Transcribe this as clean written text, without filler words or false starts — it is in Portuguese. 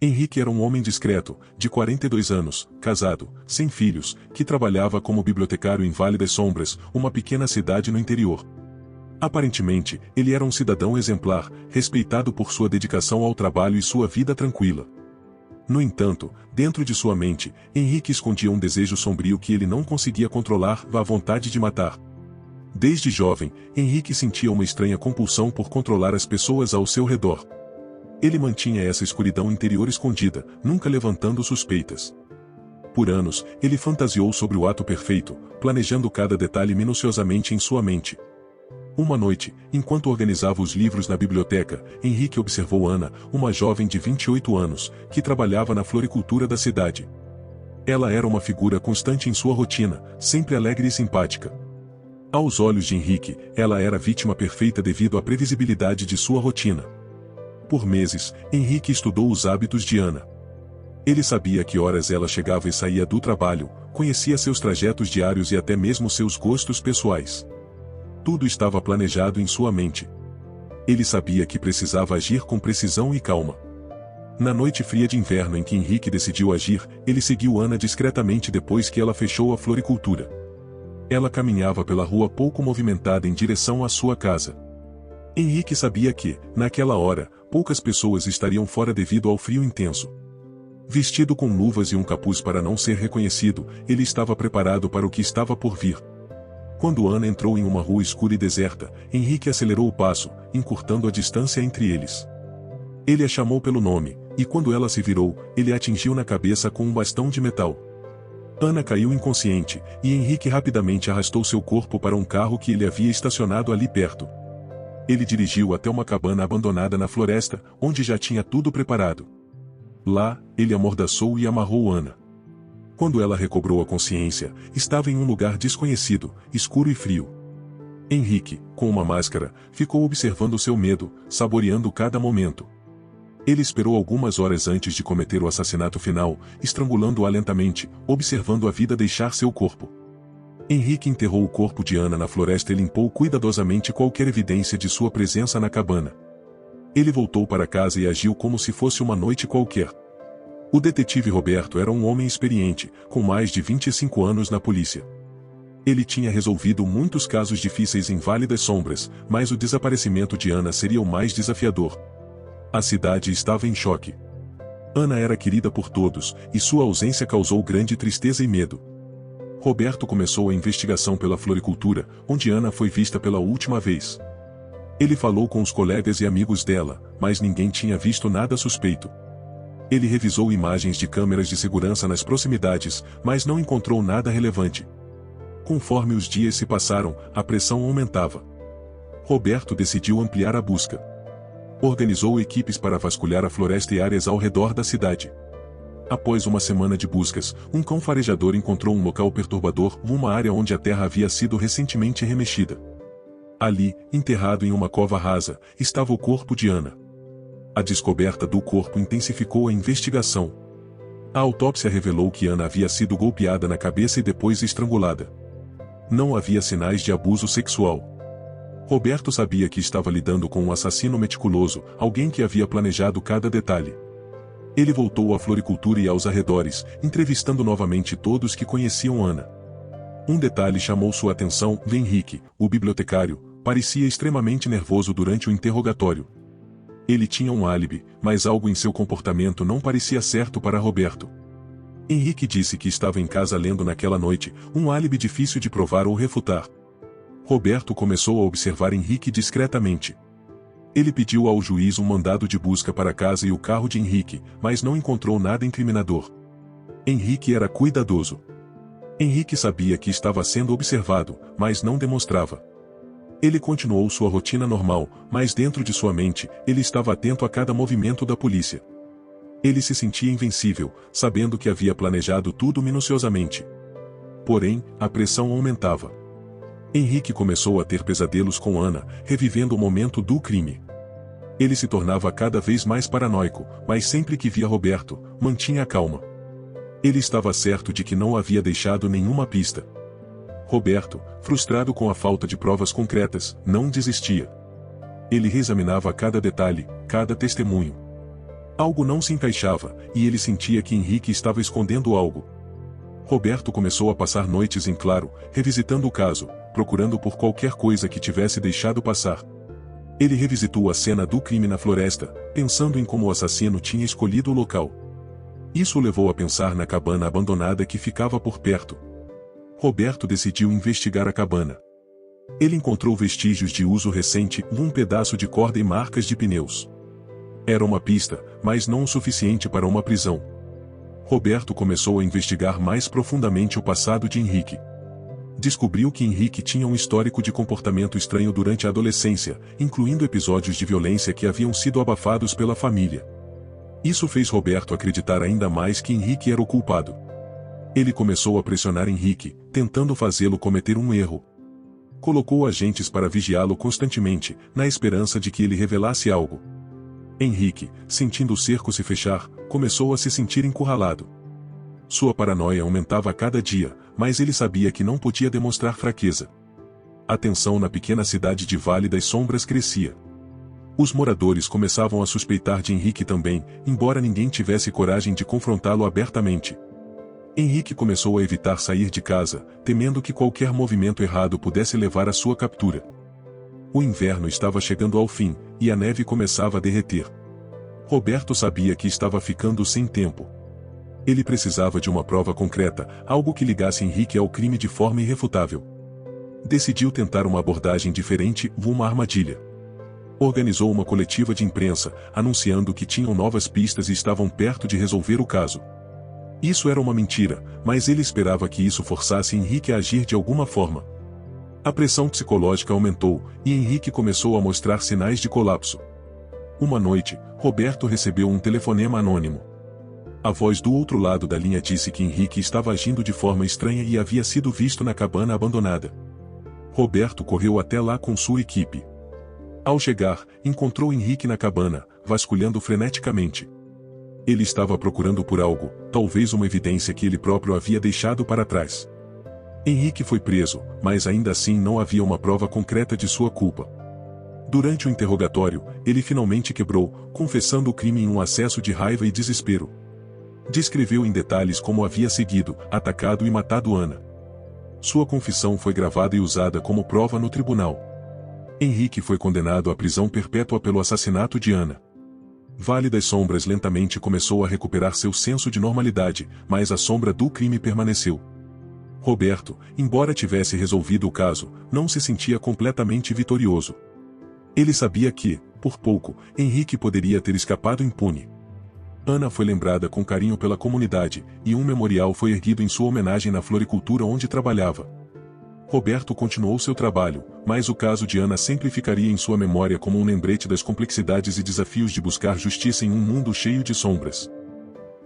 Henrique era um homem discreto, de 42 anos, casado, sem filhos, que trabalhava como bibliotecário em Vale das Sombras, uma pequena cidade no interior. Aparentemente, ele era um cidadão exemplar, respeitado por sua dedicação ao trabalho e sua vida tranquila. No entanto, dentro de sua mente, Henrique escondia um desejo sombrio que ele não conseguia controlar, a vontade de matar. Desde jovem, Henrique sentia uma estranha compulsão por controlar as pessoas ao seu redor. Ele mantinha essa escuridão interior escondida, nunca levantando suspeitas. Por anos, ele fantasiou sobre o ato perfeito, planejando cada detalhe minuciosamente em sua mente. Uma noite, enquanto organizava os livros na biblioteca, Henrique observou Ana, uma jovem de 28 anos, que trabalhava na floricultura da cidade. Ela era uma figura constante em sua rotina, sempre alegre e simpática. Aos olhos de Henrique, ela era a vítima perfeita devido à previsibilidade de sua rotina. Por meses, Henrique estudou os hábitos de Ana. Ele sabia a que horas ela chegava e saía do trabalho, conhecia seus trajetos diários e até mesmo seus gostos pessoais. Tudo estava planejado em sua mente. Ele sabia que precisava agir com precisão e calma. Na noite fria de inverno em que Henrique decidiu agir, ele seguiu Ana discretamente depois que ela fechou a floricultura. Ela caminhava pela rua pouco movimentada em direção à sua casa. Henrique sabia que, naquela hora, poucas pessoas estariam fora devido ao frio intenso. Vestido com luvas e um capuz para não ser reconhecido, ele estava preparado para o que estava por vir. Quando Ana entrou em uma rua escura e deserta, Henrique acelerou o passo, encurtando a distância entre eles. Ele a chamou pelo nome, e quando ela se virou, ele a atingiu na cabeça com um bastão de metal. Ana caiu inconsciente, e Henrique rapidamente arrastou seu corpo para um carro que ele havia estacionado ali perto. Ele dirigiu até uma cabana abandonada na floresta, onde já tinha tudo preparado. Lá, ele amordaçou e amarrou Ana. Quando ela recobrou a consciência, estava em um lugar desconhecido, escuro e frio. Henrique, com uma máscara, ficou observando seu medo, saboreando cada momento. Ele esperou algumas horas antes de cometer o assassinato final, estrangulando-a lentamente, observando a vida deixar seu corpo. Henrique enterrou o corpo de Ana na floresta e limpou cuidadosamente qualquer evidência de sua presença na cabana. Ele voltou para casa e agiu como se fosse uma noite qualquer. O detetive Roberto era um homem experiente, com mais de 25 anos na polícia. Ele tinha resolvido muitos casos difíceis em Vale das Sombras, mas o desaparecimento de Ana seria o mais desafiador. A cidade estava em choque. Ana era querida por todos, e sua ausência causou grande tristeza e medo. Roberto começou a investigação pela floricultura, onde Ana foi vista pela última vez. Ele falou com os colegas e amigos dela, mas ninguém tinha visto nada suspeito. Ele revisou imagens de câmeras de segurança nas proximidades, mas não encontrou nada relevante. Conforme os dias se passaram, a pressão aumentava. Roberto decidiu ampliar a busca. Organizou equipes para vasculhar a floresta e áreas ao redor da cidade. Após uma semana de buscas, um cão farejador encontrou um local perturbador, uma área onde a terra havia sido recentemente remexida. Ali, enterrado em uma cova rasa, estava o corpo de Ana. A descoberta do corpo intensificou a investigação. A autópsia revelou que Ana havia sido golpeada na cabeça e depois estrangulada. Não havia sinais de abuso sexual. Roberto sabia que estava lidando com um assassino meticuloso, alguém que havia planejado cada detalhe. Ele voltou à floricultura e aos arredores, entrevistando novamente todos que conheciam Ana. Um detalhe chamou sua atenção: Henrique, o bibliotecário, parecia extremamente nervoso durante o interrogatório. Ele tinha um álibi, mas algo em seu comportamento não parecia certo para Roberto. Henrique disse que estava em casa lendo naquela noite, um álibi difícil de provar ou refutar. Roberto começou a observar Henrique discretamente. Ele pediu ao juiz um mandado de busca para a casa e o carro de Henrique, mas não encontrou nada incriminador. Henrique era cuidadoso. Henrique sabia que estava sendo observado, mas não demonstrava. Ele continuou sua rotina normal, mas dentro de sua mente, ele estava atento a cada movimento da polícia. Ele se sentia invencível, sabendo que havia planejado tudo minuciosamente. Porém, a pressão aumentava. Henrique começou a ter pesadelos com Ana, revivendo o momento do crime. Ele se tornava cada vez mais paranoico, mas sempre que via Roberto, mantinha a calma. Ele estava certo de que não havia deixado nenhuma pista. Roberto, frustrado com a falta de provas concretas, não desistia. Ele reexaminava cada detalhe, cada testemunho. Algo não se encaixava, e ele sentia que Henrique estava escondendo algo. Roberto começou a passar noites em claro, revisitando o caso, procurando por qualquer coisa que tivesse deixado passar. Ele revisitou a cena do crime na floresta, pensando em como o assassino tinha escolhido o local. Isso o levou a pensar na cabana abandonada que ficava por perto. Roberto decidiu investigar a cabana. Ele encontrou vestígios de uso recente, um pedaço de corda e marcas de pneus. Era uma pista, mas não o suficiente para uma prisão. Roberto começou a investigar mais profundamente o passado de Henrique. Descobriu que Henrique tinha um histórico de comportamento estranho durante a adolescência, incluindo episódios de violência que haviam sido abafados pela família. Isso fez Roberto acreditar ainda mais que Henrique era o culpado. Ele começou a pressionar Henrique, tentando fazê-lo cometer um erro. Colocou agentes para vigiá-lo constantemente, na esperança de que ele revelasse algo. Henrique, sentindo o cerco se fechar, começou a se sentir encurralado. Sua paranoia aumentava a cada dia, mas ele sabia que não podia demonstrar fraqueza. A tensão na pequena cidade de Vale das Sombras crescia. Os moradores começavam a suspeitar de Henrique também, embora ninguém tivesse coragem de confrontá-lo abertamente. Henrique começou a evitar sair de casa, temendo que qualquer movimento errado pudesse levar à sua captura. O inverno estava chegando ao fim, e a neve começava a derreter. Roberto sabia que estava ficando sem tempo. Ele precisava de uma prova concreta, algo que ligasse Henrique ao crime de forma irrefutável. Decidiu tentar uma abordagem diferente, uma armadilha. Organizou uma coletiva de imprensa, anunciando que tinham novas pistas e estavam perto de resolver o caso. Isso era uma mentira, mas ele esperava que isso forçasse Henrique a agir de alguma forma. A pressão psicológica aumentou, e Henrique começou a mostrar sinais de colapso. Uma noite, Roberto recebeu um telefonema anônimo. A voz do outro lado da linha disse que Henrique estava agindo de forma estranha e havia sido visto na cabana abandonada. Roberto correu até lá com sua equipe. Ao chegar, encontrou Henrique na cabana, vasculhando freneticamente. Ele estava procurando por algo, talvez uma evidência que ele próprio havia deixado para trás. Henrique foi preso, mas ainda assim não havia uma prova concreta de sua culpa. Durante o interrogatório, ele finalmente quebrou, confessando o crime em um acesso de raiva e desespero. Descreveu em detalhes como havia seguido, atacado e matado Ana. Sua confissão foi gravada e usada como prova no tribunal. Henrique foi condenado à prisão perpétua pelo assassinato de Ana. Vale das Sombras lentamente começou a recuperar seu senso de normalidade, mas a sombra do crime permaneceu. Roberto, embora tivesse resolvido o caso, não se sentia completamente vitorioso. Ele sabia que, por pouco, Henrique poderia ter escapado impune. Ana foi lembrada com carinho pela comunidade, e um memorial foi erguido em sua homenagem na floricultura onde trabalhava. Roberto continuou seu trabalho, mas o caso de Ana sempre ficaria em sua memória como um lembrete das complexidades e desafios de buscar justiça em um mundo cheio de sombras.